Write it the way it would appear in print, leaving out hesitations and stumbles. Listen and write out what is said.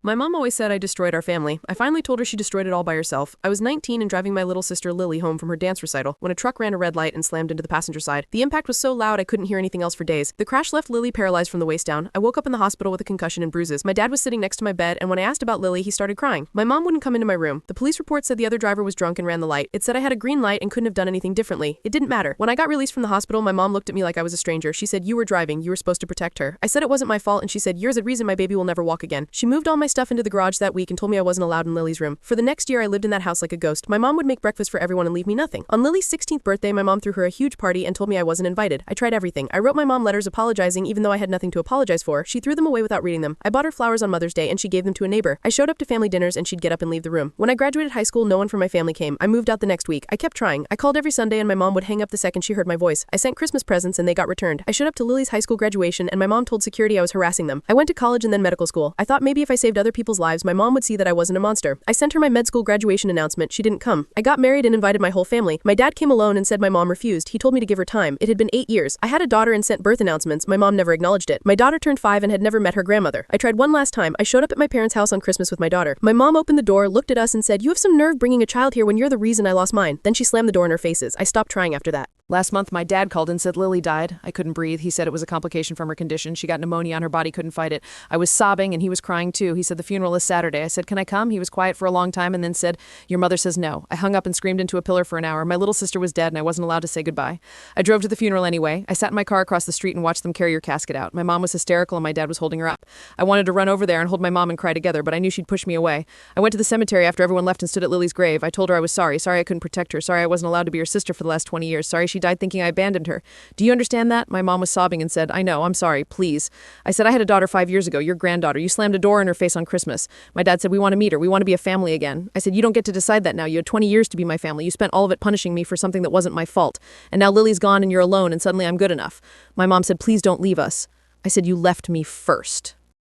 My mom always said I destroyed our family. I finally told her she destroyed it all by herself. I was 19 and driving my little sister Lily home from her dance recital when a truck ran a red light and slammed into the passenger side. The impact was so loud I couldn't hear anything else for days. The crash left Lily paralyzed from the waist down. I woke up in the hospital with a concussion and bruises. My dad was sitting next to my bed, and when I asked about Lily, he started crying. My mom wouldn't come into my room. The police report said the other driver was drunk and ran the light. It said I had a green light and couldn't have done anything differently. It didn't matter. When I got released from the hospital, my mom looked at me like I was a stranger. She said, "You were driving. You were supposed to protect her." I said it wasn't my fault, and she said, "You're the reason my baby will never walk again." She moved all my stuff into the garage that week and told me I wasn't allowed in Lily's room. For the next year, I lived in that house like a ghost. My mom would make breakfast for everyone and leave me nothing. On Lily's 16th birthday, my mom threw her a huge party and told me I wasn't invited. I tried everything. I wrote my mom letters apologizing even though I had nothing to apologize for. She threw them away without reading them. I bought her flowers on Mother's Day and she gave them to a neighbor. I showed up to family dinners and she'd get up and leave the room. When I graduated high school, no one from my family came. I moved out the next week. I kept trying. I called every Sunday and my mom would hang up the second she heard my voice. I sent Christmas presents and they got returned. I showed up to Lily's high school graduation and my mom told security I was harassing them. I went to college and then medical school. I thought maybe if I saved other people's lives, my mom would see that I wasn't a monster. I sent her my med school graduation announcement. She didn't come. I got married and invited my whole family. My dad came alone and said my mom refused. He told me to give her time. It had been 8 years. I had a daughter and sent birth announcements. My mom never acknowledged it. My daughter turned 5 and had never met her grandmother. I tried one last time. I showed up at my parents' house on Christmas with my daughter. My mom opened the door, looked at us and said, "You have some nerve bringing a child here when you're the reason I lost mine." Then she slammed the door in our faces. I stopped trying after that. Last month, my dad called and said Lily died. I couldn't breathe. He said it was a complication from her condition. She got pneumonia on her body, couldn't fight it. I was sobbing and he was crying too. He said the funeral is Saturday. I said, "Can I come?" He was quiet for a long time and then said, "Your mother says no." I hung up and screamed into a pillar for an hour. My little sister was dead and I wasn't allowed to say goodbye. I drove to the funeral anyway. I sat in my car across the street and watched them carry her casket out. My mom was hysterical and my dad was holding her up. I wanted to run over there and hold my mom and cry together, but I knew she'd push me away. I went to the cemetery after everyone left and stood at Lily's grave. I told her I was sorry. Sorry I couldn't protect her. Sorry I wasn't allowed to be her sister for the last 20 years. Sorry she died thinking I abandoned her. Do you understand that? My mom was sobbing and said, "I know, I'm sorry, please." I said, "I had a daughter 5 years ago, your granddaughter. You slammed a door in her face on Christmas." My dad said, "We want to meet her. We want to be a family again." I said, "You don't get to decide that now. You had 20 years to be my family. You spent all of it punishing me for something that wasn't my fault. And now Lily's gone and you're alone and suddenly I'm good enough." My mom said, "Please don't leave us." I said, "You left me first."